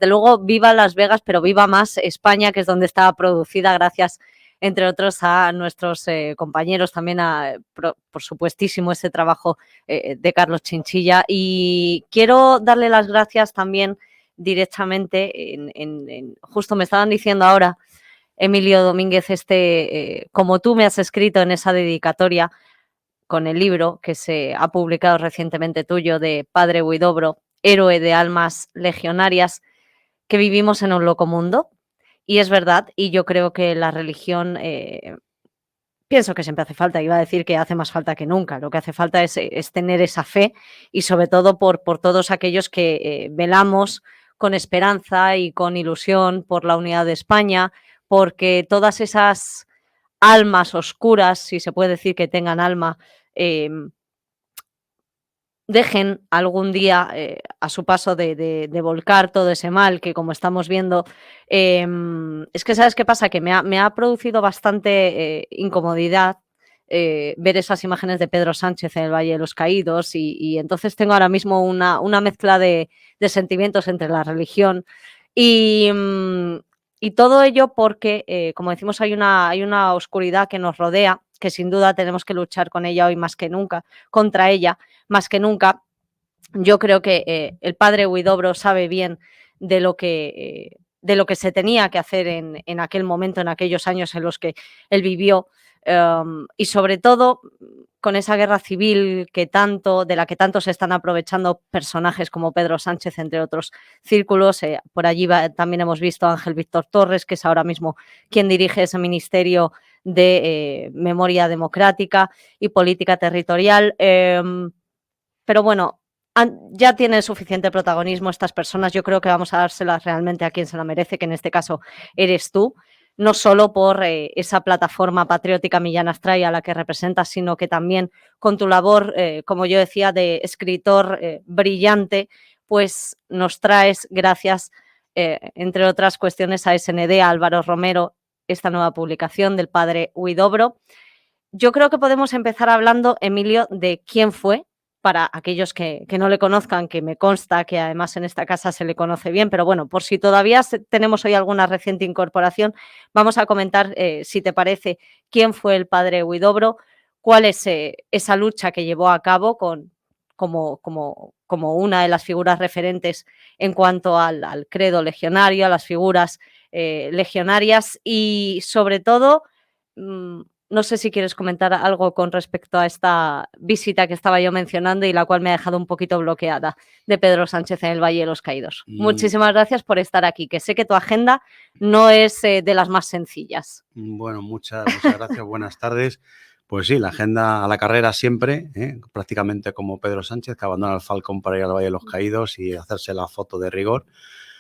desde luego, viva Las Vegas, pero viva más España, que es donde está producida, gracias, entre otros, a nuestros compañeros, también por supuestísimo, ese trabajo de Carlos Chinchilla. Y quiero darle las gracias también directamente, justo me estaban diciendo ahora, Emilio Domínguez, como tú me has escrito en esa dedicatoria con el libro que se ha publicado recientemente tuyo de Padre Huidobro, héroe de almas legionarias, que vivimos en un loco mundo. Y es verdad, y yo creo que la religión, pienso que siempre hace falta, iba a decir que hace más falta que nunca, lo que hace falta es tener esa fe y sobre todo por todos aquellos que velamos con esperanza y con ilusión por la unidad de España, porque todas esas almas oscuras, si se puede decir que tengan alma, dejen algún día a su paso de volcar todo ese mal que, como estamos viendo, es que ¿sabes qué pasa? Que me ha producido bastante incomodidad ver esas imágenes de Pedro Sánchez en el Valle de los Caídos y entonces tengo ahora mismo una mezcla de sentimientos entre la religión y, y todo ello porque, como decimos, hay una oscuridad que nos rodea, que sin duda tenemos que luchar con ella hoy más que nunca, contra ella más que nunca. Yo creo que el padre Huidobro sabe bien de lo que se tenía que hacer en aquel momento, en aquellos años en los que él vivió, y sobre todo con esa guerra civil de la que tanto se están aprovechando personajes como Pedro Sánchez, entre otros círculos. Por allí también hemos visto a Ángel Víctor Torres, que es ahora mismo quien dirige ese Ministerio de Memoria Democrática y Política Territorial. Pero bueno, ya tienen suficiente protagonismo estas personas. Yo creo que vamos a dárselas realmente a quien se la merece, que en este caso eres tú, no solo por esa plataforma patriótica Millán Astray a la que representas, sino que también con tu labor, como yo decía, de escritor brillante, pues nos traes, gracias, entre otras cuestiones, a SND, a Álvaro Romero, esta nueva publicación del padre Huidobro. Yo creo que podemos empezar hablando, Emilio, de quién fue, para aquellos que no le conozcan, que me consta que además en esta casa se le conoce bien, pero bueno, por si todavía tenemos hoy alguna reciente incorporación, vamos a comentar, si te parece, quién fue el padre Huidobro, cuál es esa lucha que llevó a cabo como una de las figuras referentes en cuanto al credo legionario, a las figuras legionarias y sobre todo, no sé si quieres comentar algo con respecto a esta visita que estaba yo mencionando y la cual me ha dejado un poquito bloqueada, de Pedro Sánchez en el Valle de los Caídos. Muchísimas gracias por estar aquí, que sé que tu agenda no es de las más sencillas. Bueno, muchas gracias, buenas tardes. Pues sí, la agenda a la carrera siempre, prácticamente como Pedro Sánchez, que abandona el Falcón para ir al Valle de los Caídos y hacerse la foto de rigor.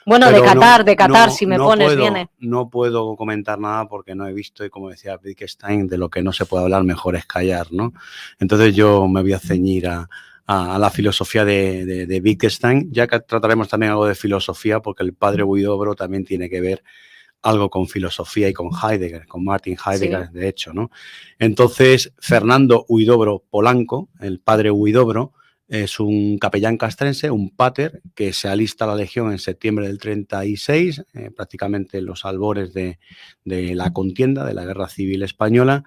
Bueno, pero de Qatar, si me pones bien. No puedo comentar nada porque no he visto, y como decía Wittgenstein, de lo que no se puede hablar mejor es callar, ¿no? Entonces yo me voy a ceñir a la filosofía de Wittgenstein, ya que trataremos también algo de filosofía, porque el padre Huidobro también tiene que ver algo con filosofía y con Heidegger, con Martin Heidegger, sí. De hecho, ¿no? Entonces, Fernando Huidobro Polanco, el padre Huidobro, es un capellán castrense, un pater, que se alista a la Legión en septiembre del 36, prácticamente en los albores de la contienda, de la Guerra Civil Española,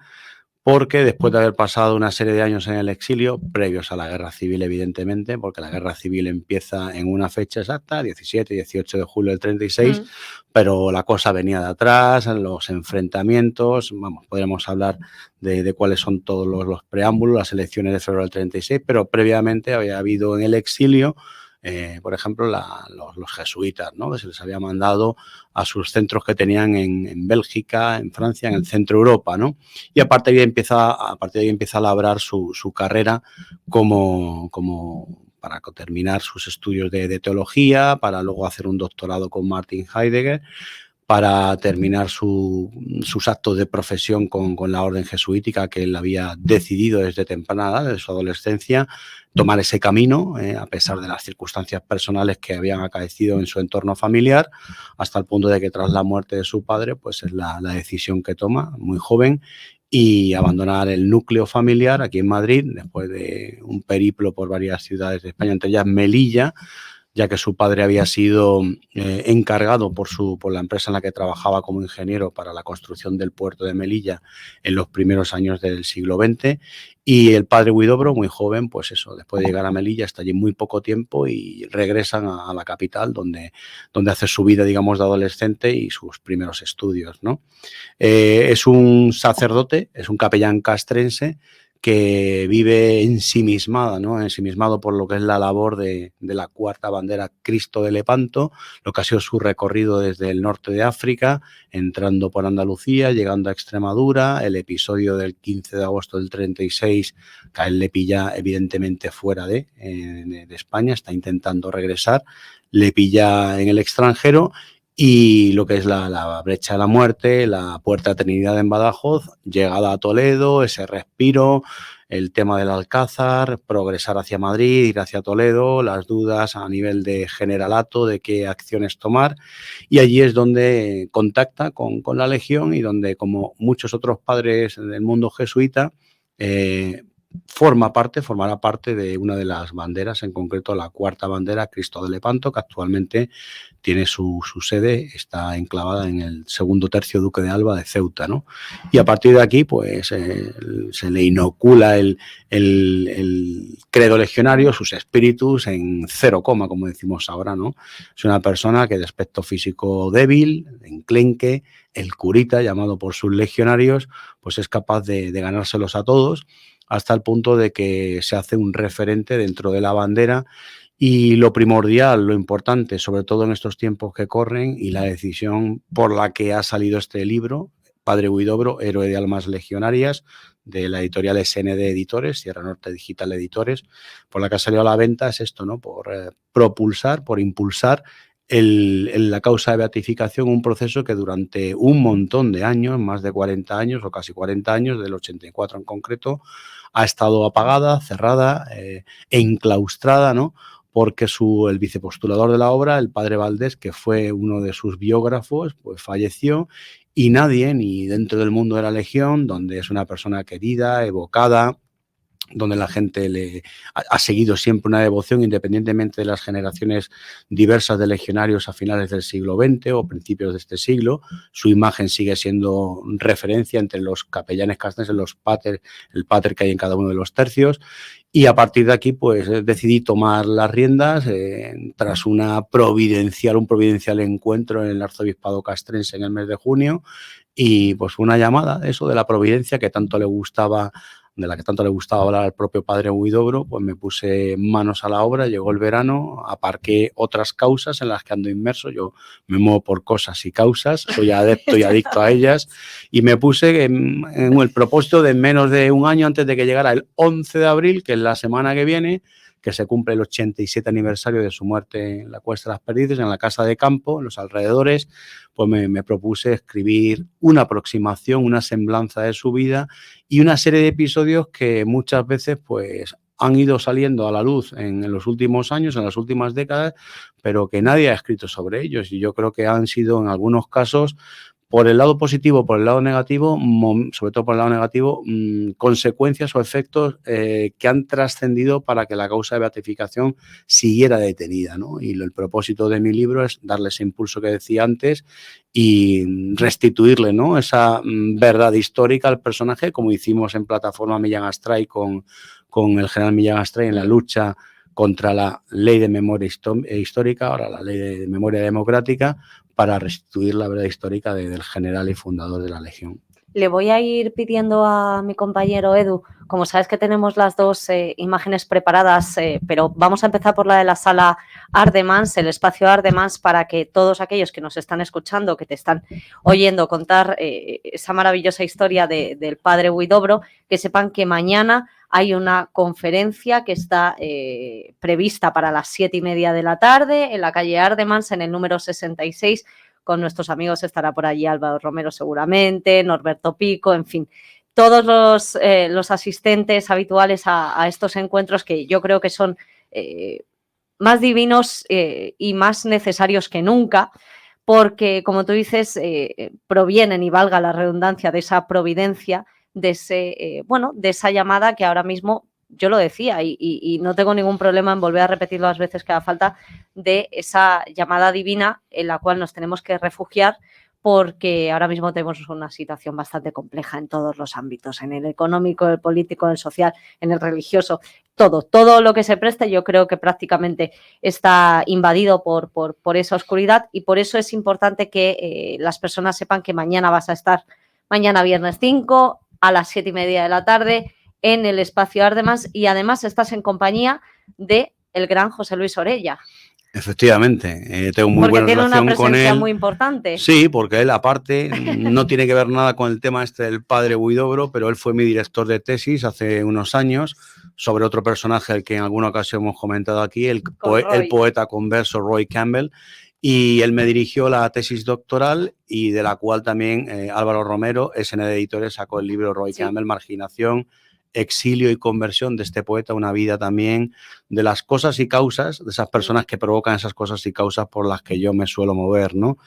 porque después de haber pasado una serie de años en el exilio, previos a la Guerra Civil, evidentemente, porque la Guerra Civil empieza en una fecha exacta, 17 y 18 de julio del 36, pero la cosa venía de atrás, los enfrentamientos, podríamos hablar de cuáles son todos los preámbulos, las elecciones de febrero del 36, pero previamente había habido en el exilio, por ejemplo, los jesuitas, ¿no? Que se les había mandado a sus centros que tenían en Bélgica, en Francia, en el centro Europa, ¿no? Y a partir de ahí empieza a labrar su carrera para terminar sus estudios de teología, para luego hacer un doctorado con Martin Heidegger, para terminar sus actos de profesión con la orden jesuítica que él había decidido desde temprana edad, desde su adolescencia, tomar ese camino, a pesar de las circunstancias personales que habían acaecido en su entorno familiar, hasta el punto de que tras la muerte de su padre, pues es la decisión que toma, muy joven, y abandonar el núcleo familiar aquí en Madrid, después de un periplo por varias ciudades de España, entre ellas Melilla, ya que su padre había sido encargado por la empresa en la que trabajaba como ingeniero para la construcción del puerto de Melilla en los primeros años del siglo XX. Y el padre Huidobro, muy joven, pues eso, después de llegar a Melilla, está allí muy poco tiempo y regresan a la capital, donde hace su vida, digamos, de adolescente y sus primeros estudios, ¿no? Es un sacerdote, es un capellán castrense que vive ensimismada, ¿no? Ensimismado por lo que es la labor de la cuarta bandera Cristo de Lepanto, lo que ha sido su recorrido desde el norte de África, entrando por Andalucía, llegando a Extremadura, el episodio del 15 de agosto del 36, que a él le pilla evidentemente fuera de España, está intentando regresar, le pilla en el extranjero. Y lo que es la brecha de la muerte, la puerta de Trinidad en Badajoz, llegada a Toledo, ese respiro, el tema del Alcázar, progresar hacia Madrid, ir hacia Toledo, las dudas a nivel de generalato de qué acciones tomar. Y allí es donde contacta con la Legión y donde, como muchos otros padres del mundo jesuita, formará parte de una de las banderas, en concreto la cuarta bandera, Cristo de Lepanto, que actualmente tiene su sede, está enclavada en el segundo tercio Duque de Alba de Ceuta, ¿no? Y a partir de aquí, pues, se le inocula el credo legionario, sus espíritus en 0, como decimos ahora, ¿no? Es una persona que de aspecto físico débil, enclenque, el curita, llamado por sus legionarios, pues es capaz de ganárselos a todos, hasta el punto de que se hace un referente dentro de la bandera. Y lo primordial, lo importante, sobre todo en estos tiempos que corren, y la decisión por la que ha salido este libro, Padre Huidobro, Héroe de Almas Legionarias, de la editorial SND Editores, Sierra Norte Digital Editores, por la que ha salido a la venta, es esto, ¿no? Por propulsar, por impulsar la causa de beatificación, un proceso que durante un montón de años, más de 40 años o casi 40 años, del 84 en concreto, ha estado apagada, cerrada e enclaustrada, ¿no? Porque el vicepostulador de la obra, el padre Valdés, que fue uno de sus biógrafos, pues falleció, y nadie, ni dentro del mundo de la Legión, donde es una persona querida, evocada, donde la gente ha seguido siempre una devoción, independientemente de las generaciones diversas de legionarios a finales del siglo XX o principios de este siglo. Su imagen sigue siendo referencia entre los capellanes castrenses, el pater que hay en cada uno de los tercios. Y a partir de aquí, pues decidí tomar las riendas tras un providencial encuentro en el arzobispado castrense en el mes de junio. Y pues una llamada, eso de la providencia que tanto le gustaba, de la que tanto le gustaba hablar al propio padre Huidobro, pues me puse manos a la obra, llegó el verano, aparqué otras causas en las que ando inmerso, yo me muevo por cosas y causas, soy adepto y adicto a ellas, y me puse en el propósito de menos de un año antes de que llegara el 11 de abril, que es la semana que viene, que se cumple el 87 aniversario de su muerte en la Cuesta de las Perdices, en la Casa de Campo, en los alrededores, pues me propuse escribir una aproximación, una semblanza de su vida y una serie de episodios que muchas veces pues han ido saliendo a la luz en los últimos años, en las últimas décadas, pero que nadie ha escrito sobre ellos, y yo creo que han sido en algunos casos, por el lado positivo, por el lado negativo, sobre todo por el lado negativo, consecuencias o efectos que han trascendido para que la causa de beatificación siguiera detenida, ¿no? Y el propósito de mi libro es darle ese impulso que decía antes y restituirle, ¿no?, esa verdad histórica al personaje, como hicimos en plataforma Millán Astray con el general Millán Astray en la lucha contra la ley de memoria histórica, ahora la ley de memoria democrática, para restituir la verdad histórica del general y fundador de la Legión. Le voy a ir pidiendo a mi compañero Edu, como sabes que tenemos las dos imágenes preparadas, pero vamos a empezar por la de la sala Ardemans, el espacio Ardemans, para que todos aquellos que nos están escuchando, que te están oyendo contar esa maravillosa historia del padre Huidobro, que sepan que mañana hay una conferencia que está prevista para las 7:30 de la tarde en la calle Ardemans, en el número 66, con nuestros amigos estará por allí Álvaro Romero seguramente, Norberto Pico, en fin, todos los asistentes habituales a estos encuentros, que yo creo que son más divinos y más necesarios que nunca, porque, como tú dices, provienen, y valga la redundancia, de esa providencia, de esa llamada que ahora mismo yo lo decía y no tengo ningún problema en volver a repetirlo las veces que haga falta, de esa llamada divina en la cual nos tenemos que refugiar, porque ahora mismo tenemos una situación bastante compleja en todos los ámbitos, en el económico, el político, el social, en el religioso, todo lo que se preste yo creo que prácticamente está invadido por esa oscuridad, y por eso es importante que las personas sepan que mañana vas a estar, mañana viernes 5 a las 7:30 de la tarde, en el espacio Ardemans, y además estás en compañía de el gran José Luis Orella. Efectivamente, tengo muy Porque buena tiene una relación con presencia él. muy importante. Sí, porque él aparte no tiene que ver nada con el tema este del padre Huidobro, pero él fue mi director de tesis hace unos años sobre otro personaje al que en alguna ocasión hemos comentado aquí, el poeta converso Roy Campbell, y él me dirigió la tesis doctoral y de la cual también Álvaro Romero, SN Editores, sacó el libro Roy Campbell, Marginación, exilio y conversión de este poeta, una vida también de las cosas y causas, de esas personas que provocan esas cosas y causas por las que yo me suelo mover, ¿no?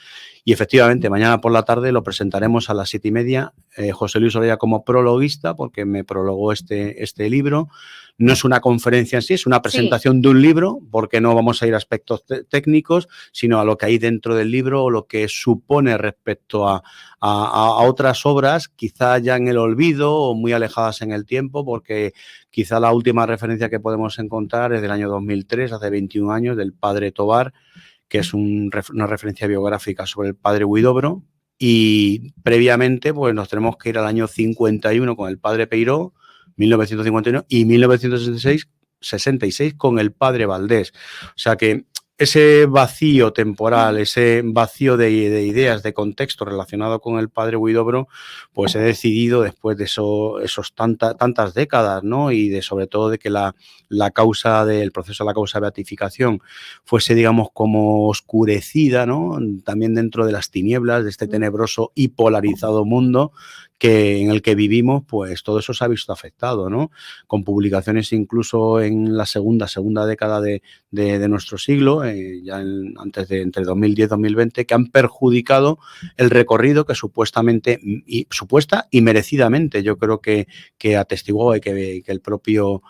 Y efectivamente, mañana por la tarde lo presentaremos a las 7:30, José Luis Orella como prologuista, porque me prologó este libro. No es una conferencia en sí, es una presentación de un libro, porque no vamos a ir a aspectos técnicos, sino a lo que hay dentro del libro o lo que supone respecto a otras obras, quizá ya en el olvido o muy alejadas en el tiempo, porque quizá la última referencia que podemos encontrar es del año 2003, hace 21 años, del padre Tobar, que es una referencia biográfica sobre el padre Huidobro, y previamente pues nos tenemos que ir al año 51 con el padre Peiró, 1951, y 1966 con el padre Valdés. O sea que ese vacío temporal, ese vacío de ideas, de contexto relacionado con el padre Huidobro, pues he decidido después de esos tantas décadas, ¿no? Y de sobre todo de que la causa del proceso de la causa de beatificación fuese, digamos, como oscurecida, ¿no? También dentro de las tinieblas de este tenebroso y polarizado mundo en el que vivimos, pues todo eso se ha visto afectado, ¿no? Con publicaciones incluso en la segunda década de nuestro siglo, antes de entre 2010 y 2020, que han perjudicado el recorrido que supuesta y merecidamente yo creo que atestiguó y que el propio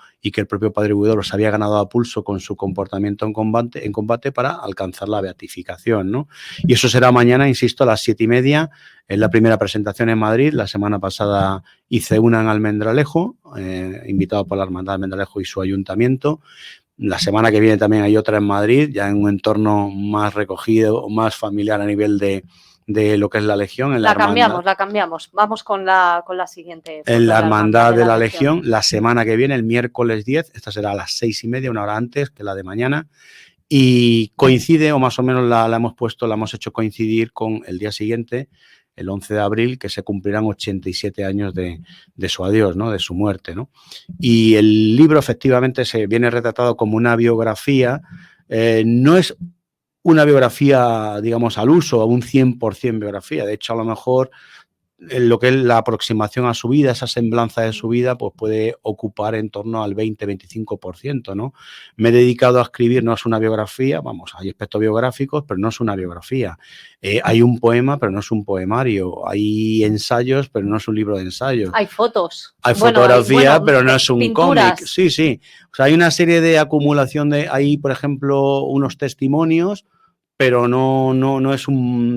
padre Huidobro se había ganado a pulso con su comportamiento en combate para alcanzar la beatificación, ¿no? Y eso será mañana, insisto, a las 7:30. Es la primera presentación en Madrid. La semana pasada hice una en Almendralejo, invitado por la Hermandad de Almendralejo y su ayuntamiento. La semana que viene también hay otra en Madrid, ya en un entorno más recogido, más familiar a nivel de lo que es la Legión. La cambiamos. Vamos con la siguiente. En la Hermandad de la Legión, la semana que viene, el miércoles 10, esta será a las 6:30, una hora antes que la de mañana. Y coincide, o más o menos la hemos hecho coincidir con el día siguiente, el 11 de abril, que se cumplirán 87 años de su adiós, ¿no? De su muerte, ¿no? Y el libro efectivamente se viene retratado como una biografía, no es una biografía, digamos, al uso, a un 100% biografía. De hecho, a lo mejor lo que es la aproximación a su vida, esa semblanza de su vida, pues puede ocupar en torno al 20-25%, ¿no? Me he dedicado a escribir, no es una biografía, vamos, hay aspectos biográficos, pero no es una biografía. Hay un poema, pero no es un poemario. Hay ensayos, pero no es un libro de ensayos. Hay fotos. Hay fotografía, pero no es un cómic. Sí, sí. O sea, hay una serie de acumulación hay, por ejemplo, unos testimonios, pero no es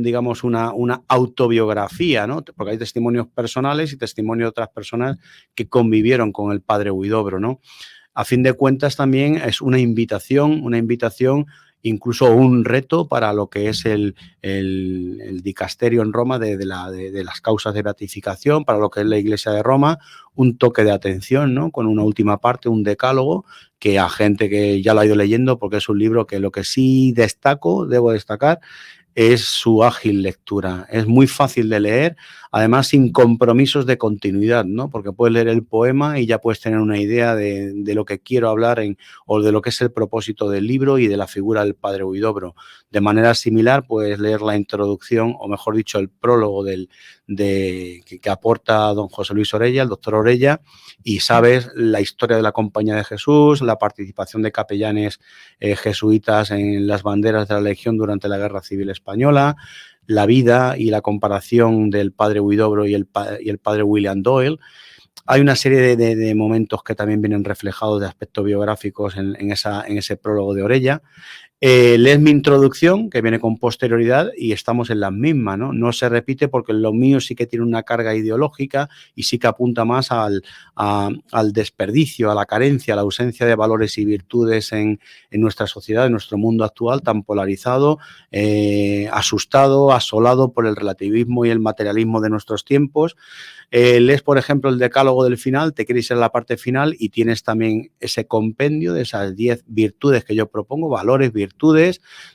digamos, una autobiografía, ¿no? Porque hay testimonios personales y testimonios de otras personas que convivieron con el padre Huidobro, ¿no? A fin de cuentas, también es una invitación, incluso un reto para lo que es el dicasterio en Roma de las causas de beatificación, para lo que es la Iglesia de Roma, un toque de atención, ¿no? Con una última parte, un decálogo, que a gente que ya lo ha ido leyendo, porque es un libro que lo que sí debo destacar, es su ágil lectura. Es muy fácil de leer, además sin compromisos de continuidad, ¿no? Porque puedes leer el poema y ya puedes tener una idea de lo que quiero hablar o de lo que es el propósito del libro y de la figura del padre Huidobro. De manera similar, puedes leer la introducción, o mejor dicho, el prólogo que aporta don José Luis Orella, el doctor Orella, y sabes la historia de la Compañía de Jesús, la participación de capellanes jesuitas en las banderas de la Legión durante la Guerra Civil Española, la vida y la comparación del padre Huidobro y el padre William Doyle. hay una serie de momentos que también vienen reflejados de aspectos biográficos en ese prólogo de Orella. Lees mi introducción, que viene con posterioridad, y estamos en las mismas, ¿no? No se repite porque lo mío sí que tiene una carga ideológica y sí que apunta más al desperdicio, a la carencia, a la ausencia de valores y virtudes en nuestra sociedad, en nuestro mundo actual tan polarizado, asustado, asolado por el relativismo y el materialismo de nuestros tiempos. Lees, por ejemplo, el decálogo del final, te quieres ir a la parte final y tienes también ese compendio de esas 10 virtudes que yo propongo, valores, virtudes,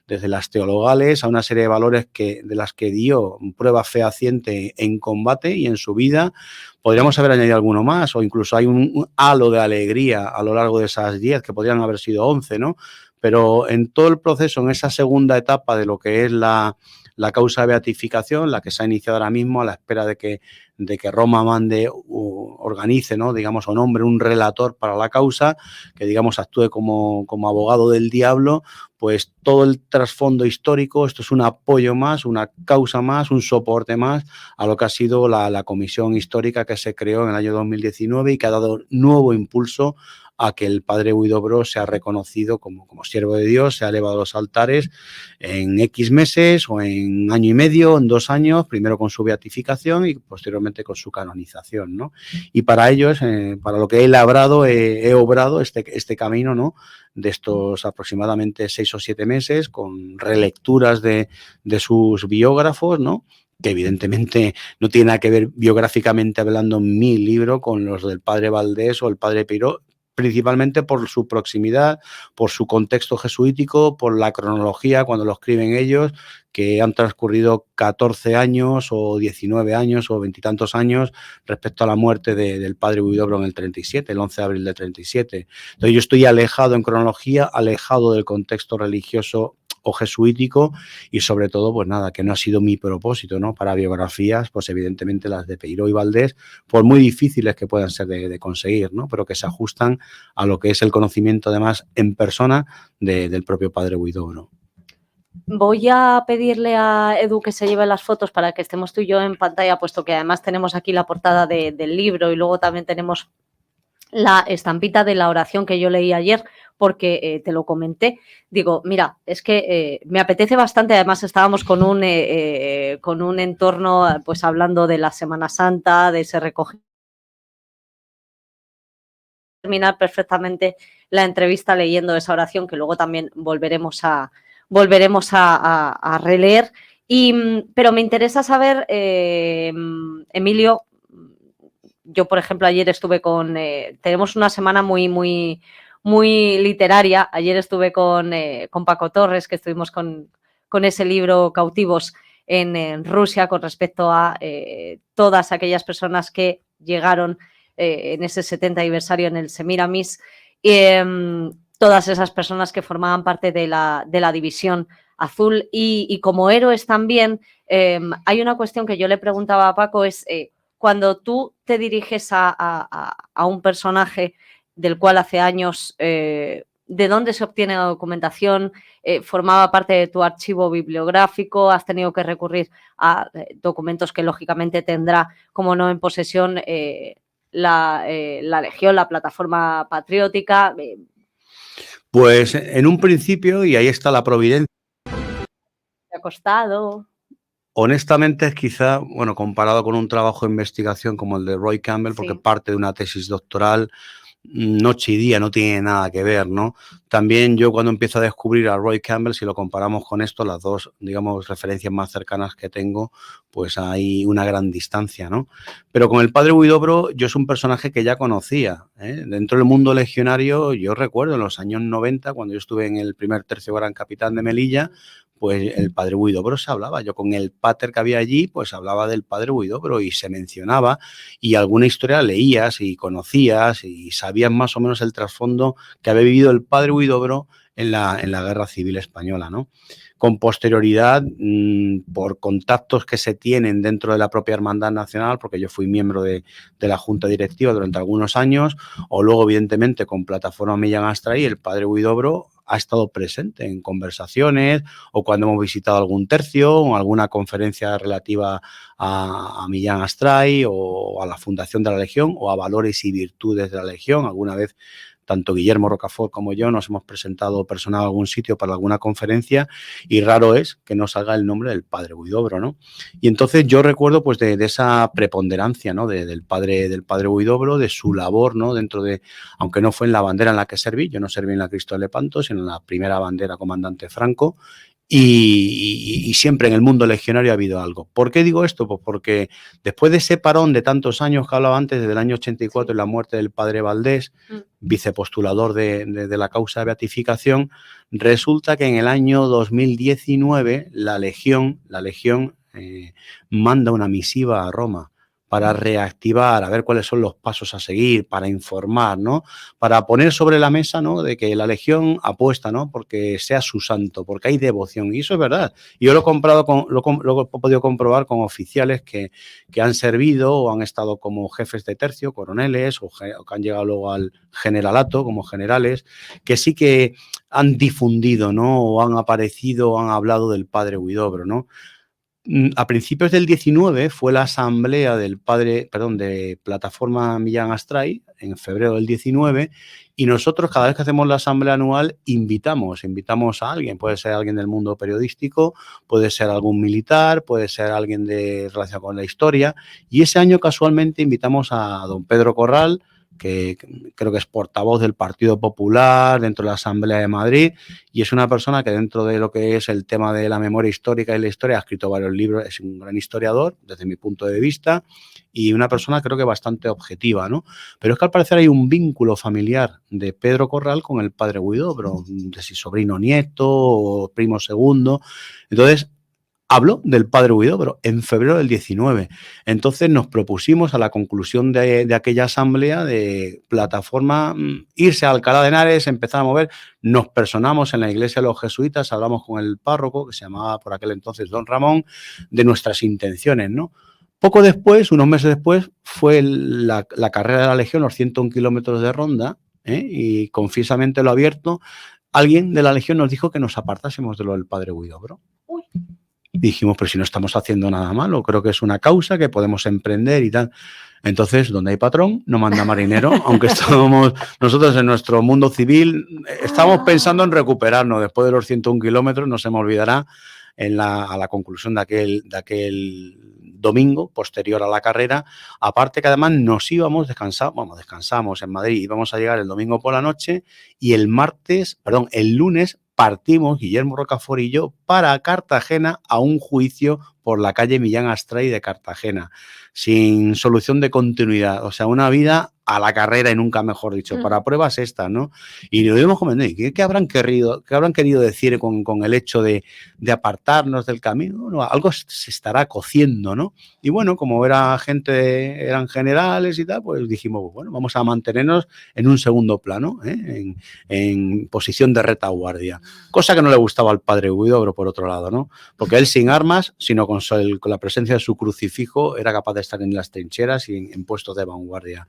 desde las teologales a una serie de valores de las que dio prueba fehaciente en combate y en su vida. Podríamos haber añadido alguno más, o incluso hay un halo de alegría a lo largo de esas 10, que podrían haber sido 11, ¿no? Pero en todo el proceso, en esa segunda etapa de lo que es la causa de beatificación, la que se ha iniciado ahora mismo a la espera de que Roma mande, organice, ¿no? Digamos, o nombre un relator para la causa, que digamos actúe como abogado del diablo, pues todo el trasfondo histórico, esto es un apoyo más, una causa más, un soporte más a lo que ha sido la comisión histórica que se creó en el año 2019 y que ha dado nuevo impulso a que el padre Huidobro sea reconocido como siervo de Dios, se ha elevado a los altares en X meses o en año y medio, en 2 años, primero con su beatificación y posteriormente con su canonización, ¿no? Y para ello, para lo que he labrado, he obrado este camino, ¿no? De estos aproximadamente 6 o 7 meses, con relecturas de sus biógrafos, ¿no? Que evidentemente no tiene nada que ver biográficamente hablando mi libro con los del padre Valdés o el padre Peiró, principalmente por su proximidad, por su contexto jesuítico, por la cronología cuando lo escriben ellos, que han transcurrido 14 años o 19 años o veintitantos años respecto a la muerte del padre Huidobro en el 37, el 11 de abril del 37. Entonces yo estoy alejado en cronología, alejado del contexto religioso o jesuítico y sobre todo, pues nada, que no ha sido mi propósito, ¿no? Para biografías, pues evidentemente las de Peiró y Valdés, por muy difíciles que puedan ser de conseguir, ¿no? Pero que se ajustan a lo que es el conocimiento además en persona del propio padre Huidobro. Voy a pedirle a Edu que se lleve las fotos para que estemos tú y yo en pantalla, puesto que además tenemos aquí la portada del libro y luego también tenemos la estampita de la oración que yo leí ayer, porque te lo comenté. Digo, mira, es que me apetece bastante, además estábamos con un entorno, pues hablando de la Semana Santa, de ese recoger, terminar perfectamente la entrevista leyendo esa oración, que luego también volveremos a releer. Pero me interesa saber, Emilio, yo, por ejemplo, ayer estuve tenemos una semana muy literaria. Ayer estuve con Paco Torres, que estuvimos con ese libro Cautivos en Rusia, con respecto a todas aquellas personas que llegaron en ese 70 aniversario en el Semiramis, todas esas personas que formaban parte de la División Azul y como héroes también. Hay una cuestión que yo le preguntaba a Paco, es cuando tú te diriges a un personaje del cual hace años, ¿de dónde se obtiene la documentación? ¿Formaba parte de tu archivo bibliográfico? ¿Has tenido que recurrir a documentos que lógicamente tendrá, como no, en posesión la Legión, la Plataforma Patriótica? Pues en un principio, y ahí está la providencia, ¿Te ha costado? honestamente es quizá, bueno, comparado con un trabajo de investigación como el de Roy Campbell, porque Sí. parte de una tesis doctoral, noche y día, no tiene nada que ver, ¿no? También yo cuando empiezo a descubrir a Roy Campbell, si lo comparamos con esto, las dos, digamos, referencias más cercanas que tengo, pues hay una gran distancia, ¿no? Pero con el padre Huidobro yo es un personaje que ya conocía, ¿eh? Dentro del mundo legionario, yo recuerdo en los años 90, cuando yo estuve en el primer tercio gran capitán de Melilla, pues el padre Huidobro se hablaba. Yo con el pater que había allí, pues hablaba del padre Huidobro y se mencionaba, y alguna historia leías y conocías y sabías más o menos el trasfondo que había vivido el padre Huidobro en la Guerra Civil Española, ¿no? Con posterioridad, por contactos que se tienen dentro de la propia Hermandad Nacional, porque yo fui miembro de la Junta Directiva durante algunos años, o luego, evidentemente, con Plataforma Millán Astray, el padre Huidobro ha estado presente en conversaciones o cuando hemos visitado algún tercio o alguna conferencia relativa a Millán Astray o a la fundación de la Legión o a valores y virtudes de la Legión. Alguna vez tanto Guillermo Rocafort como yo nos hemos presentado o personado a algún sitio para alguna conferencia y raro es que no salga el nombre del padre Huidobro, ¿no? Y entonces yo recuerdo pues de esa preponderancia, ¿no? Del padre Huidobro, de su labor, ¿no? Dentro de, aunque no fue en la bandera en la que serví, yo no serví en la Cristo de Lepanto, sino en la primera bandera comandante Franco. Y siempre en el mundo legionario ha habido algo. ¿Por qué digo esto? Pues porque después de ese parón de tantos años que hablaba antes, desde el año 84 y la muerte del padre Valdés, vicepostulador de la causa de beatificación, resulta que en el año 2019 la Legión manda una misiva a Roma para reactivar, a ver cuáles son los pasos a seguir, para informar, ¿no? Para poner sobre la mesa, ¿no? De que la Legión apuesta, ¿no? Porque sea su santo, porque hay devoción. Y eso es verdad. Y yo lo he podido comprobar con oficiales que han servido o han estado como jefes de tercio, coroneles, o que han llegado luego al generalato como generales, que sí que han difundido, ¿no? O han aparecido, o han hablado del padre Huidobro, ¿no? A principios del 19 fue la asamblea de Plataforma Millán Astray, en febrero del 19, y nosotros cada vez que hacemos la asamblea anual invitamos a alguien, puede ser alguien del mundo periodístico, puede ser algún militar, puede ser alguien de relación con la historia, y ese año casualmente invitamos a don Pedro Corral, que creo que es portavoz del Partido Popular dentro de la Asamblea de Madrid y es una persona que dentro de lo que es el tema de la memoria histórica y la historia ha escrito varios libros, es un gran historiador desde mi punto de vista y una persona creo que bastante objetiva, ¿no? Pero es que al parecer hay un vínculo familiar de Pedro Corral con el padre Huidobro, de si sobrino nieto o primo segundo. Entonces, habló del padre Huidobro en febrero del 19. Entonces nos propusimos a la conclusión de aquella asamblea de plataforma irse a Alcalá de Henares, empezar a mover, nos personamos en la iglesia de los jesuitas, hablamos con el párroco, que se llamaba por aquel entonces don Ramón, de nuestras intenciones, ¿no? Poco después, unos meses después, fue la carrera de la Legión, los 101 kilómetros de ronda, y confiesamente lo abierto, alguien de la Legión nos dijo que nos apartásemos de lo del padre Huidobro. Uy. Dijimos, pero si no estamos haciendo nada malo, creo que es una causa que podemos emprender y tal. Entonces, donde hay patrón, no manda marinero, aunque estábamos nosotros en nuestro mundo civil, estamos pensando en recuperarnos después de los 101 kilómetros, no se me olvidará, a la conclusión de aquel domingo posterior a la carrera, aparte que además nos íbamos, descansamos en Madrid, íbamos a llegar el domingo por la noche y el lunes partimos, Guillermo Rocafort y yo, para Cartagena a un juicio por la calle Millán Astray de Cartagena, sin solución de continuidad, o sea, una vida a la carrera y nunca mejor dicho, para pruebas estas, ¿no? Y lo íbamos comentando, ¿qué habrán querido decir con el hecho de apartarnos del camino? Bueno, algo se estará cociendo, ¿no? Y bueno, como eran generales y tal, pues dijimos, bueno, vamos a mantenernos en un segundo plano, en posición de retaguardia, cosa que no le gustaba al padre Huidobro, por otro lado, ¿no? Porque él sin armas, sino con la presencia de su crucifijo, era capaz de estar en las trincheras y en puestos de vanguardia.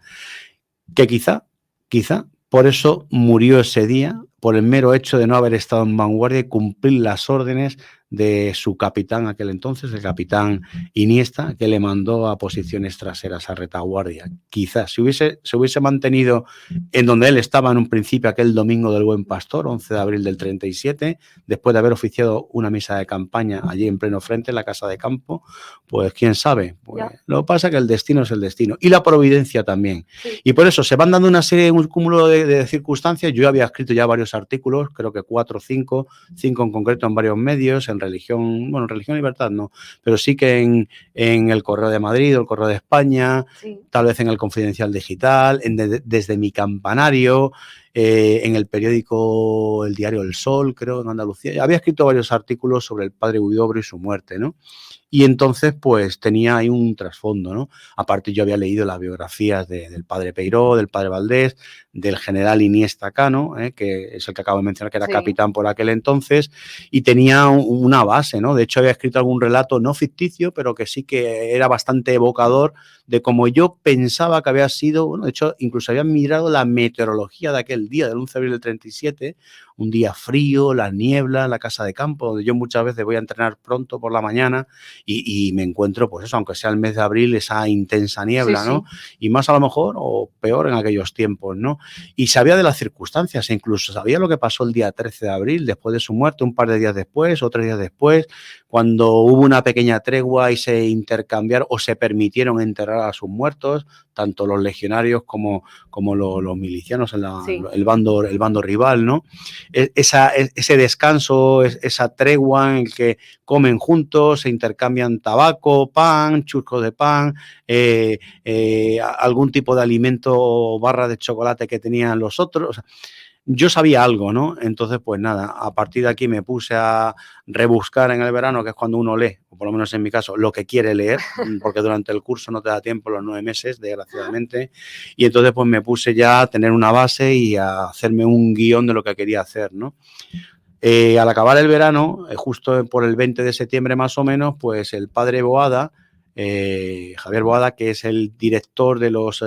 Que quizá, por eso murió ese día, por el mero hecho de no haber estado en vanguardia y cumplir las órdenes de su capitán aquel entonces, el capitán Iniesta, que le mandó a posiciones traseras a retaguardia. Quizás se hubiese mantenido en donde él estaba en un principio aquel domingo del Buen Pastor, 11 de abril del 37, después de haber oficiado una misa de campaña allí en pleno frente, en la casa de campo, pues quién sabe. Pues, lo que pasa es que el destino es el destino y la providencia también. Sí. Y por eso se van dando un cúmulo de circunstancias. Yo había escrito ya varios artículos, creo que 4 o 5 en concreto en varios medios, en Religión y Libertad no, pero sí que en el Correo de Madrid o el Correo de España, sí. Tal vez en el Confidencial Digital, desde mi campanario, en el periódico El Diario El Sol, creo, en Andalucía. Había escrito varios artículos sobre el padre Huidobro y su muerte, ¿no? Y entonces, pues, tenía ahí un trasfondo, ¿no? Aparte, yo había leído las biografías del padre Peiró, del padre Valdés, del general Iniesta Cano, que es el que acabo de mencionar, que era capitán por aquel entonces, y tenía una base, ¿no? De hecho, había escrito algún relato no ficticio, pero que sí que era bastante evocador de cómo yo pensaba que había sido, bueno, de hecho, incluso había mirado la meteorología de aquel día, del 11 de abril del 37, un día frío, la niebla, la casa de campo, donde yo muchas veces voy a entrenar pronto por la mañana y me encuentro, pues eso, aunque sea el mes de abril, esa intensa niebla, Sí, ¿no? sí. Y más a lo mejor o peor en aquellos tiempos, ¿no? Y sabía de las circunstancias, e incluso sabía lo que pasó el día 13 de abril, después de su muerte, un par de días después o 3 días después, cuando hubo una pequeña tregua y se intercambiaron o se permitieron enterrar a sus muertos, tanto los legionarios como los milicianos, Sí. el bando rival, ¿no? Ese descanso, esa tregua en el que comen juntos, se intercambian tabaco, pan, churros de pan, algún tipo de alimento o barra de chocolate que tenían los otros. O sea, yo sabía algo, ¿no? Entonces, pues nada, a partir de aquí me puse a rebuscar en el verano, que es cuando uno lee, o por lo menos en mi caso, lo que quiere leer, porque durante el curso no te da tiempo los 9 meses, desgraciadamente, y entonces pues me puse ya a tener una base y a hacerme un guión de lo que quería hacer, ¿no? Al acabar el verano, justo por el 20 de septiembre más o menos, pues el padre Boada, Javier Boada, que es el director de los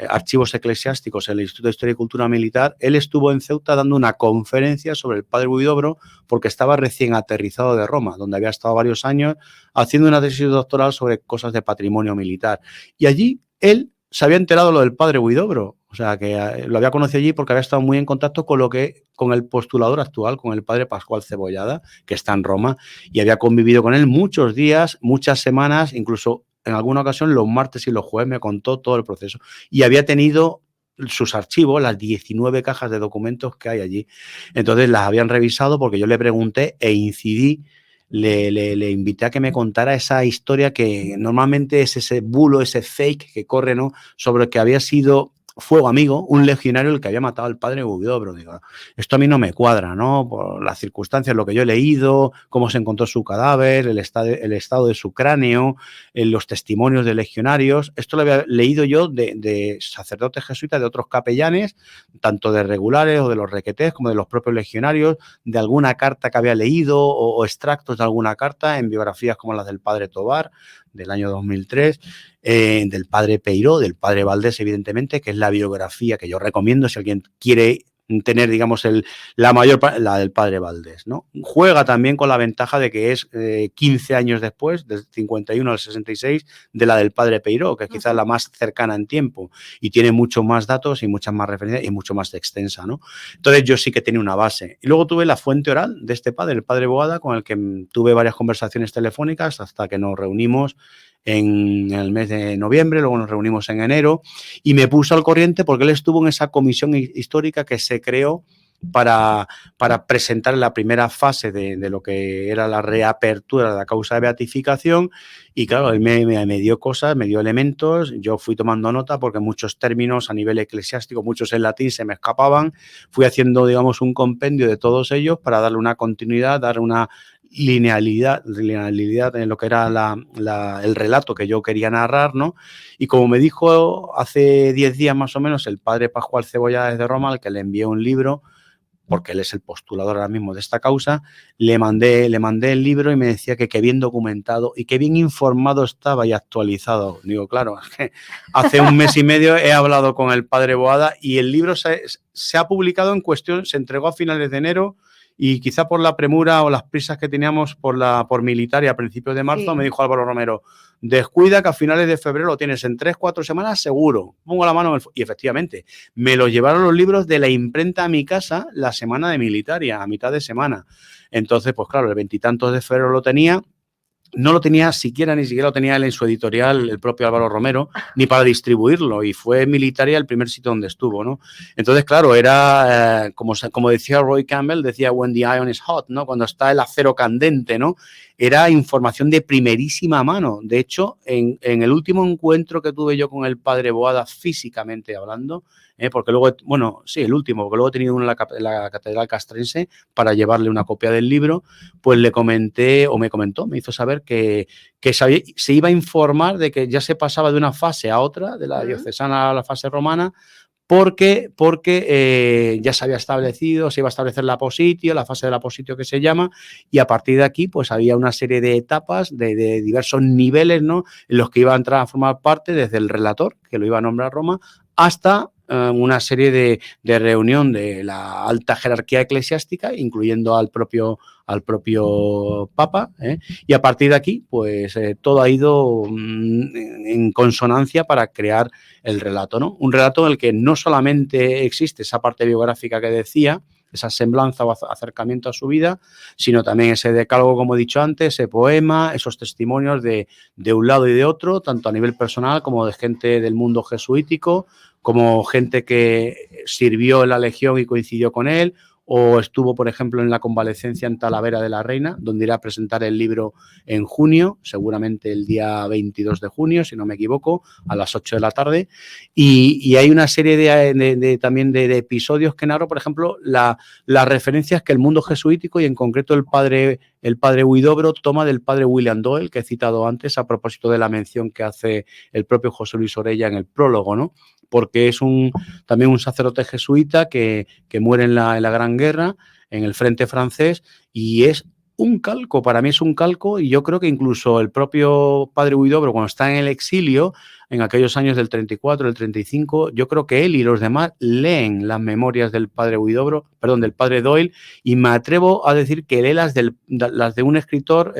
archivos eclesiásticos en el Instituto de Historia y Cultura Militar, él estuvo en Ceuta dando una conferencia sobre el padre Huidobro porque estaba recién aterrizado de Roma, donde había estado varios años haciendo una tesis doctoral sobre cosas de patrimonio militar. Y allí él se había enterado lo del padre Huidobro, o sea, que lo había conocido allí porque había estado muy en contacto con el postulador actual, con el padre Pascual Cebollada, que está en Roma, y había convivido con él muchos días, muchas semanas, incluso en alguna ocasión los martes y los jueves me contó todo el proceso. Y había tenido sus archivos, las 19 cajas de documentos que hay allí. Entonces las habían revisado porque yo le pregunté e incidí. Le invité a que me contara esa historia que normalmente es ese bulo, ese fake que corre, ¿no? Sobre que había sido Fuego Amigo, un legionario el que había matado al padre Huidobro. Digo, esto a mí no me cuadra, ¿no? Por las circunstancias, lo que yo he leído, cómo se encontró su cadáver, el estado de su cráneo, los testimonios de legionarios. Esto lo había leído yo de sacerdotes jesuitas, de otros capellanes, tanto de regulares o de los requetés, como de los propios legionarios, de alguna carta que había leído o extractos de alguna carta en biografías como las del padre Tobar, del año 2003, del padre Peiró, del padre Valdés, evidentemente, que es la biografía que yo recomiendo si alguien quiere tener, digamos, la del padre Valdés, ¿no? Juega también con la ventaja de que es 15 años después, del 51 al 66, de la del padre Peiró, que es quizás la más cercana en tiempo y tiene mucho más datos y muchas más referencias y mucho más extensa, ¿no? Entonces yo sí que tenía una base. Y luego tuve la fuente oral de este padre, el padre Boada, con el que tuve varias conversaciones telefónicas hasta que nos reunimos en el mes de noviembre, luego nos reunimos en enero y me puso al corriente porque él estuvo en esa comisión histórica que se creó para presentar la primera fase de lo que era la reapertura de la causa de beatificación y claro, él me dio cosas, me dio elementos, yo fui tomando nota porque muchos términos a nivel eclesiástico, muchos en latín se me escapaban, fui haciendo digamos un compendio de todos ellos para darle una continuidad, dar una linealidad en lo que era el relato que yo quería narrar, ¿no? Y como me dijo hace 10 días más o menos el padre Pascual Cebolla desde Roma, al que le envié un libro, porque él es el postulador ahora mismo de esta causa, le mandé el libro y me decía que qué bien documentado y qué bien informado estaba y actualizado. Digo, claro, es que hace un mes y medio he hablado con el padre Boada y el libro se ha publicado en cuestión, se entregó a finales de enero y quizá por la premura o las prisas que teníamos por militar y a principios de marzo, me dijo Álvaro Romero, descuida que a finales de febrero lo tienes en 3-4 semanas seguro. Pongo la mano y efectivamente, me lo llevaron los libros de la imprenta a mi casa la semana de militaria, a mitad de semana. Entonces, pues claro, el 20 y tantos de febrero lo tenía. No lo tenía ni siquiera lo tenía él en su editorial, el propio Álvaro Romero, ni para distribuirlo. Y fue Militaria el primer sitio donde estuvo, ¿no? Entonces, claro, era, como decía Roy Campbell, decía when the iron is hot, ¿no? Cuando está el acero candente, ¿no? Era información de primerísima mano. De hecho, en el último encuentro que tuve yo con el padre Boada, físicamente hablando, porque luego, bueno, sí, el último, porque luego he tenido uno en la Catedral Castrense para llevarle una copia del libro, pues le comenté, o me comentó, me hizo saber que se iba a informar de que ya se pasaba de una fase a otra, de la diocesana a la fase romana, porque ya se había establecido, se iba a establecer la positio, la fase de la positio que se llama, y a partir de aquí pues había una serie de etapas de diversos niveles, ¿no? En los que iba a entrar a formar parte desde el relator, que lo iba a nombrar Roma, hasta una serie de reunión de la alta jerarquía eclesiástica, incluyendo al propio Papa, y a partir de aquí, pues todo ha ido en consonancia para crear el relato, ¿no? Un relato en el que no solamente existe esa parte biográfica que decía, esa semblanza o acercamiento a su vida, sino también ese decálogo, como he dicho antes, ese poema, esos testimonios de un lado y de otro, tanto a nivel personal como de gente del mundo jesuítico, como gente que sirvió en la Legión y coincidió con él, o estuvo, por ejemplo, en la convalecencia en Talavera de la Reina, donde irá a presentar el libro en junio, seguramente el día 22 de junio, si no me equivoco, a las 8 de la tarde. Y hay una serie también de episodios que narro, por ejemplo, las referencias que el mundo jesuítico y en concreto el padre Huidobro toma del padre William Doyle, que he citado antes a propósito de la mención que hace el propio José Luis Orella en el prólogo, ¿no? Porque es también un sacerdote jesuita que muere en la Gran Guerra, en el frente francés, y es un calco, para mí es un calco, y yo creo que incluso el propio padre Huidobro, cuando está en el exilio, en aquellos años del 34, del 35, yo creo que él y los demás leen las memorias del padre Huidobro, perdón, del padre Doyle, y me atrevo a decir que lee las de un escritor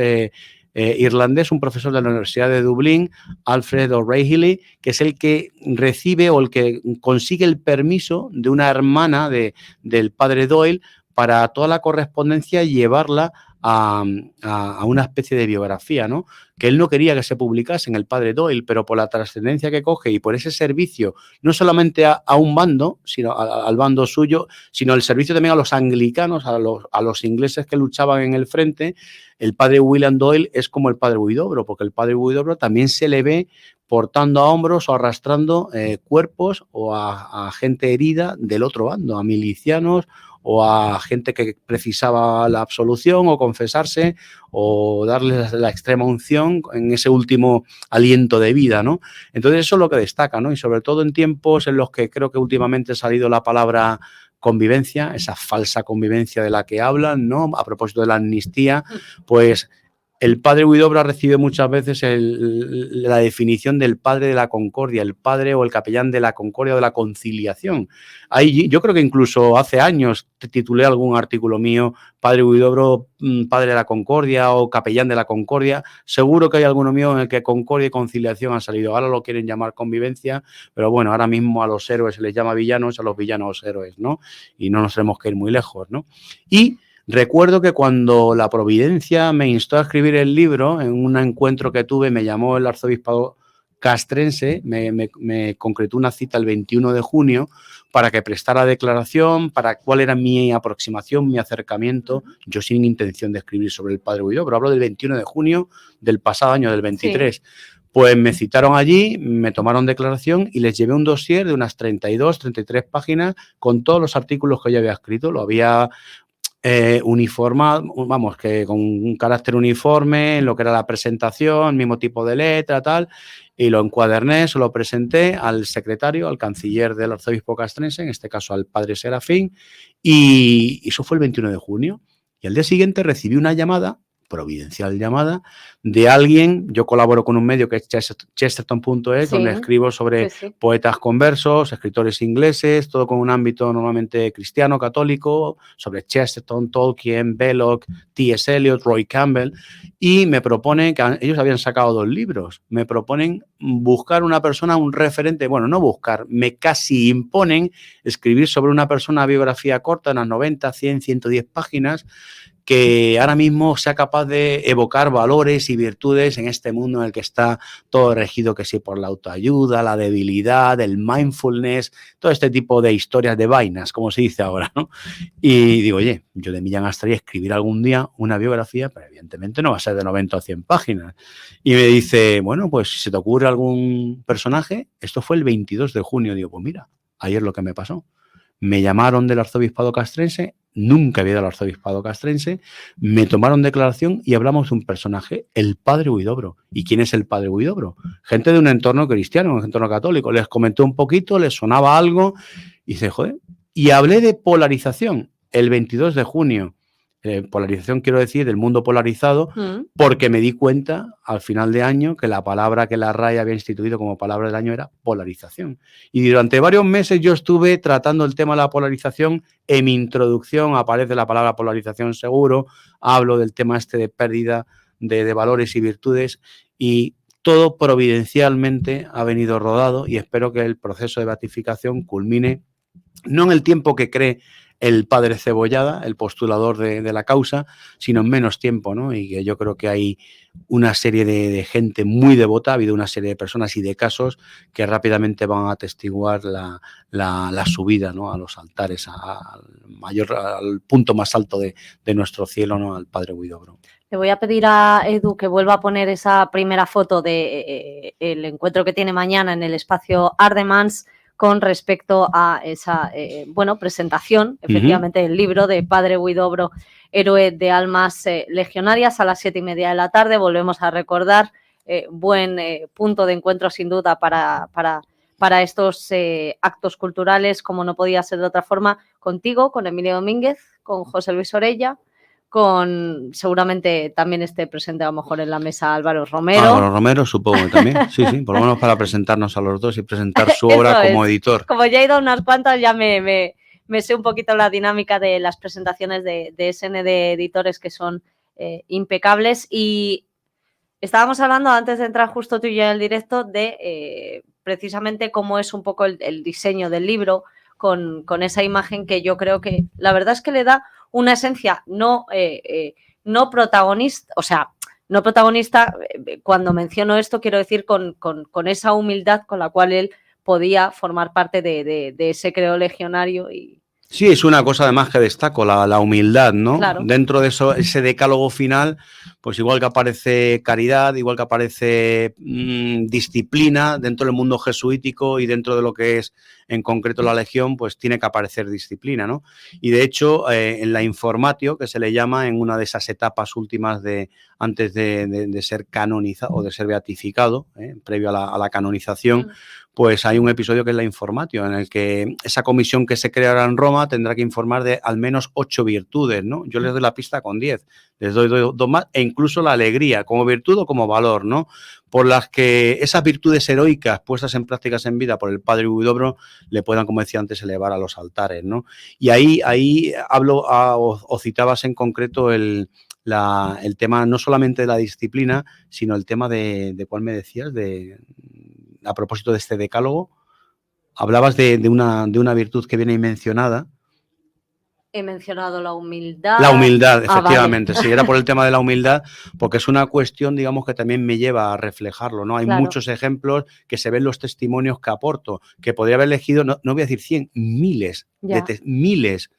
irlandés, un profesor de la Universidad de Dublín, Alfred O'Reilly, que es el que recibe o el que consigue el permiso de una hermana del padre Doyle para toda la correspondencia llevarla a una especie de biografía, ¿no? Que él no quería que se publicase en el padre Doyle, pero por la trascendencia que coge y por ese servicio, no solamente a un bando, sino al bando suyo, sino el servicio también a los anglicanos, a los ingleses que luchaban en el frente. El padre William Doyle es como el padre Huidobro, porque el padre Huidobro también se le ve portando a hombros o arrastrando cuerpos o a gente herida del otro bando, a milicianos o a gente que precisaba la absolución o confesarse o darles la extrema unción en ese último aliento de vida, ¿no? Entonces eso es lo que destaca, ¿no? Y sobre todo en tiempos en los que creo que últimamente ha salido la palabra convivencia, esa falsa convivencia de la que hablan, ¿no? A propósito de la amnistía, pues el padre Huidobro ha recibido muchas veces la definición del padre de la concordia, el padre o el capellán de la concordia o de la conciliación. Ahí, yo creo que incluso hace años titulé algún artículo mío, padre Huidobro, padre de la concordia o capellán de la concordia. Seguro que hay alguno mío en el que concordia y conciliación han salido. Ahora lo quieren llamar convivencia, pero bueno, ahora mismo a los héroes se les llama villanos, a los villanos héroes, ¿no? Y no nos tenemos que ir muy lejos, ¿no? Y recuerdo que cuando la Providencia me instó a escribir el libro, en un encuentro que tuve, me llamó el arzobispado castrense, me concretó una cita el 21 de junio para que prestara declaración, para cuál era mi aproximación, mi acercamiento, yo sin intención de escribir sobre el padre Huidobro, pero hablo del 21 de junio del pasado año, del 23. Sí. Pues me citaron allí, me tomaron declaración y les llevé un dossier de unas 32, 33 páginas con todos los artículos que yo había escrito. Lo había uniformado, vamos, que con un carácter uniforme, en lo que era la presentación, mismo tipo de letra, tal, y lo encuaderné, se lo presenté al secretario, al canciller del arzobispo castrense, en este caso al padre Serafín, y eso fue el 21 de junio. Y al día siguiente recibí una llamada, providencial llamada, de alguien, yo colaboro con un medio que es Chesterton.es, sí, donde escribo sobre poetas conversos, escritores ingleses, todo con un ámbito normalmente cristiano, católico, sobre Chesterton, Tolkien, Belloc, T.S. Eliot, Roy Campbell, y me proponen, que ellos habían sacado 2 libros, me proponen buscar una persona, un referente, bueno, no buscar, me casi imponen escribir sobre una persona biografía corta, unas 90, 100, 110 páginas, que ahora mismo sea capaz de evocar valores y virtudes en este mundo en el que está todo regido, que sí, por la autoayuda, la debilidad, el mindfulness, todo este tipo de historias de vainas, como se dice ahora, ¿no? Y digo, oye, yo de Millán Astray escribir algún día una biografía, pero evidentemente no va a ser de 90 o 100 páginas. Y me dice, bueno, pues si se te ocurre algún personaje, esto fue el 22 de junio, digo, pues mira, ayer lo que me pasó. Me llamaron del arzobispado castrense, nunca había ido al arzobispado castrense, me tomaron declaración y hablamos de un personaje, el padre Huidobro. ¿Y quién es el padre Huidobro? Gente de un entorno cristiano, un entorno católico. Les comenté un poquito, les sonaba algo y dice, joder, y hablé de polarización el 22 de junio. Polarización quiero decir del mundo polarizado, porque me di cuenta al final de año que la palabra que la RAE había instituido como palabra del año era polarización. Y durante varios meses yo estuve tratando el tema de la polarización. En mi introducción aparece la palabra polarización seguro, hablo del tema este de pérdida de valores y virtudes, y todo providencialmente ha venido rodado, y espero que el proceso de beatificación culmine no en el tiempo que cree el padre Cebollada, el postulador de la causa, sino en menos tiempo, ¿no? Y que yo creo que hay una serie de gente muy devota, ha habido una serie de personas y de casos que rápidamente van a atestiguar la subida, ¿no?, a los altares, al punto más alto de nuestro cielo, ¿no?, al padre Huidobro. Le voy a pedir a Edu que vuelva a poner esa primera foto de el encuentro que tiene mañana en el espacio Ardemans con respecto a esa presentación, efectivamente, del libro de Padre Huidobro, Héroe de Almas Legionarias, a las 7:30 de la tarde. Volvemos a recordar, buen punto de encuentro sin duda para estos actos culturales, como no podía ser de otra forma, contigo, con Emilio Domínguez, con José Luis Orella, con seguramente también esté presente a lo mejor en la mesa Álvaro Romero. Álvaro Romero supongo que también, sí, por lo menos para presentarnos a los dos y presentar su obra como editor. Como ya he ido a unas cuantas, ya me sé un poquito la dinámica de las presentaciones de SN de editores, que son impecables. Y estábamos hablando, antes de entrar justo tú y yo en el directo, de precisamente cómo es un poco el diseño del libro, con esa imagen que yo creo que la verdad es que le da una esencia no protagonista, o sea, no protagonista. Cuando menciono esto quiero decir con esa humildad con la cual él podía formar parte de ese credo legionario. Y sí, es una cosa además que destaco, la humildad, ¿no? Claro. Dentro de eso, ese decálogo final, pues igual que aparece caridad, igual que aparece disciplina dentro del mundo jesuítico y dentro de lo que es en concreto la Legión, pues tiene que aparecer disciplina, ¿no? Y de hecho, en la informatio, que se le llama en una de esas etapas últimas antes de ser canonizado o de ser beatificado, previo a la canonización, pues hay un episodio que es la informatio, en el que esa comisión que se creará en Roma tendrá que informar de al menos 8 virtudes, ¿no? Yo les doy la pista con 10, les doy 2 más, e incluso la alegría, como virtud o como valor, ¿no? Por las que esas virtudes heroicas puestas en prácticas en vida por el padre Huidobro le puedan, como decía antes, elevar a los altares, ¿no? Y ahí hablo, o citabas en concreto el tema no solamente de la disciplina, sino el tema de ¿cuál me decías? A propósito de este decálogo, hablabas de una virtud que viene ahí mencionada. He mencionado la humildad. La humildad, efectivamente, vale. Sí, era por el tema de la humildad, porque es una cuestión, digamos, que también me lleva a reflejarlo, ¿no? Hay muchos ejemplos que se ven los testimonios que aporto, que podría haber elegido, no voy a decir 100, miles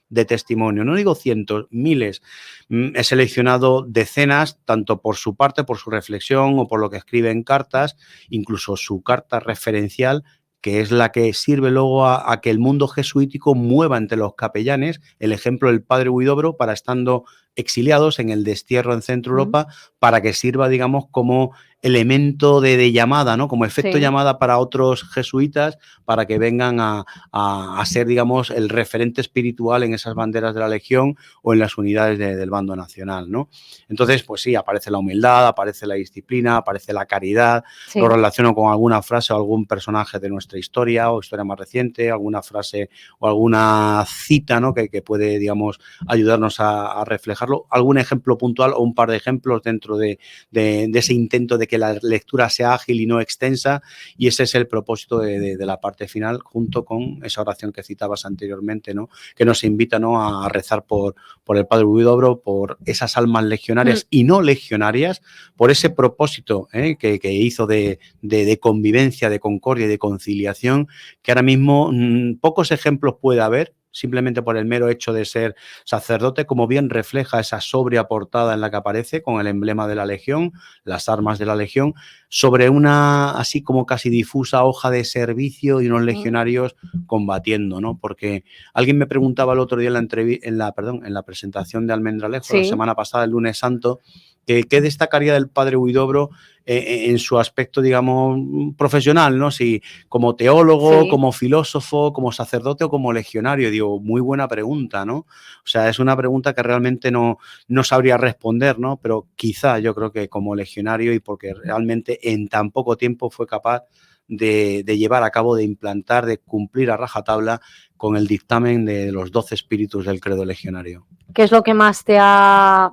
de testimonios, no digo cientos, miles. He seleccionado decenas, tanto por su parte, por su reflexión o por lo que escribe en cartas, incluso su carta referencial, que es la que sirve luego a que el mundo jesuítico mueva entre los capellanes, el ejemplo del padre Huidobro, para estando exiliados en el destierro en Centro Europa, para que sirva, digamos, como elemento de llamada, ¿no? Como efecto llamada para otros jesuitas, para que vengan a ser, digamos, el referente espiritual en esas banderas de la Legión o en las unidades del bando nacional, ¿no? Entonces, pues sí, aparece la humildad, aparece la disciplina, aparece la caridad, lo relaciono con alguna frase o algún personaje de nuestra historia o historia más reciente, alguna frase o alguna cita, ¿no?, que puede, digamos, ayudarnos a reflejarlo, algún ejemplo puntual o un par de ejemplos dentro de ese intento de que la lectura sea ágil y no extensa, y ese es el propósito de la parte final, junto con esa oración que citabas anteriormente, ¿no?, que nos invita, ¿no?, a rezar por el padre Huidobro, por esas almas legionarias y no legionarias, por ese propósito que hizo de convivencia, de concordia y de conciliación, que ahora mismo pocos ejemplos puede haber, simplemente por el mero hecho de ser sacerdote, como bien refleja esa sobria portada en la que aparece con el emblema de la Legión, las armas de la Legión. sobre una así como casi difusa hoja de servicio y unos legionarios combatiendo, ¿no? Porque alguien me preguntaba el otro día en la presentación de Almendralejo, la semana pasada, el lunes santo, ¿qué destacaría del padre Huidobro en su aspecto, digamos, profesional, ¿no? Si como teólogo, como filósofo, como sacerdote o como legionario. Digo, muy buena pregunta, ¿no? O sea, es una pregunta que realmente no sabría responder, ¿no? Pero quizá yo creo que como legionario, y porque realmente en tan poco tiempo fue capaz de llevar a cabo, de implantar, de cumplir a rajatabla con el dictamen de los 12 espíritus del credo legionario. ¿Qué es lo que más te ha...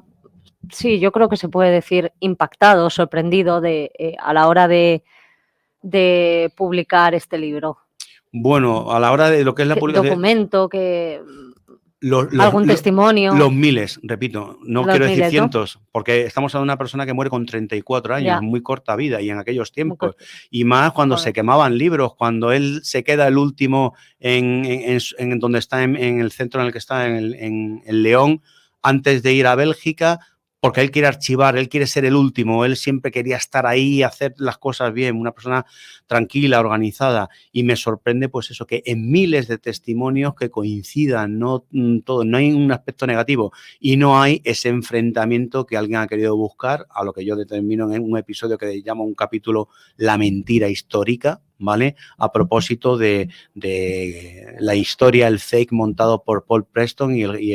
Sí, yo creo que se puede decir impactado, sorprendido a la hora de publicar este libro? Bueno, a la hora de lo que es la publicación... ¿Documento? ¿Algún testimonio? Los miles, repito, no quiero decir miles, cientos, ¿no? Porque estamos hablando de una persona que muere con 34 años, muy corta vida, y en aquellos tiempos, y más cuando se quemaban libros, cuando él se queda el último en donde está, en el centro en el que está, en León, antes de ir a Bélgica, porque él quiere archivar, él quiere ser el último, él siempre quería estar ahí, hacer las cosas bien, una persona tranquila, organizada, y me sorprende pues eso, que en miles de testimonios que coincidan, no todo, no hay un aspecto negativo y no hay ese enfrentamiento que alguien ha querido buscar, a lo que yo determino en un episodio que llamo un capítulo La mentira histórica, ¿vale? A propósito de la historia, el fake montado por Paul Preston y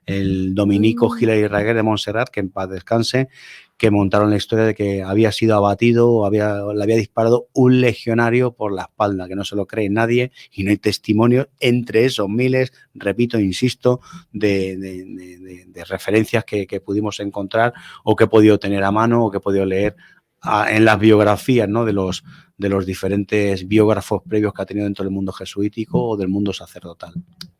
el dominico Hilary Raguer de Montserrat, que en paz descanse, que montaron la historia de que había sido abatido o le había disparado un legionario por la espalda, que no se lo cree nadie y no hay testimonios entre esos miles, repito, insisto, de referencias que pudimos encontrar o que he podido tener a mano o que he podido leer en las biografías, ¿no? de los diferentes biógrafos previos que ha tenido dentro del mundo jesuítico o del mundo sacerdotal.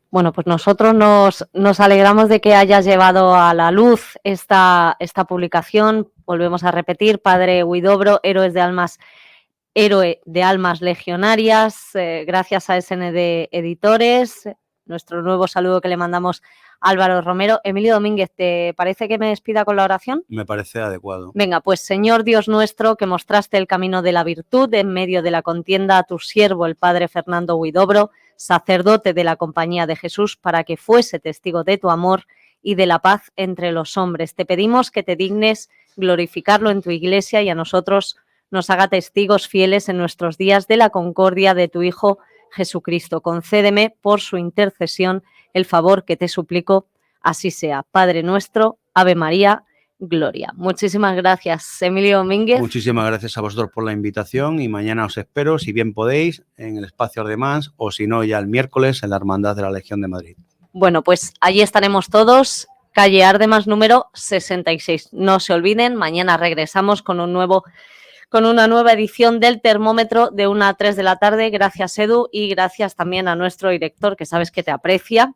Bueno, pues nosotros nos alegramos de que hayas llevado a la luz esta publicación. Volvemos a repetir, Padre Huidobro, héroe de almas legionarias, gracias a SND Editores. Nuestro nuevo saludo que le mandamos a Álvaro Romero. Emilio Domínguez, ¿te parece que me despida con la oración? Me parece adecuado. Venga, pues Señor Dios nuestro, que mostraste el camino de la virtud en medio de la contienda a tu siervo, el Padre Fernando Huidobro, sacerdote de la Compañía de Jesús, para que fuese testigo de tu amor y de la paz entre los hombres. Te pedimos que te dignes glorificarlo en tu Iglesia y a nosotros nos haga testigos fieles en nuestros días de la concordia de tu Hijo Jesucristo. Concédeme por su intercesión el favor que te suplico, así sea. Padre nuestro, Ave María, Gloria. Muchísimas gracias, Emilio Domínguez. Muchísimas gracias a vosotros por la invitación y mañana os espero, si bien podéis, en el espacio Ardemans o si no, ya el miércoles en la Hermandad de la Legión de Madrid. Bueno, pues allí estaremos todos, calle Ardemans número 66. No se olviden, mañana regresamos con una nueva edición del Termómetro de 1 a 3 de la tarde. Gracias, Edu, y gracias también a nuestro director, que sabes que te aprecia.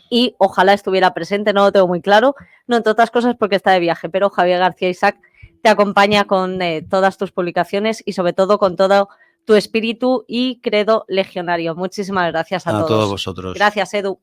Y ojalá estuviera presente, no lo tengo muy claro, no entre otras cosas porque está de viaje, pero Javier García Isaac te acompaña con todas tus publicaciones y sobre todo con todo tu espíritu y credo legionario. Muchísimas gracias a todos. A todos vosotros. Gracias, Edu.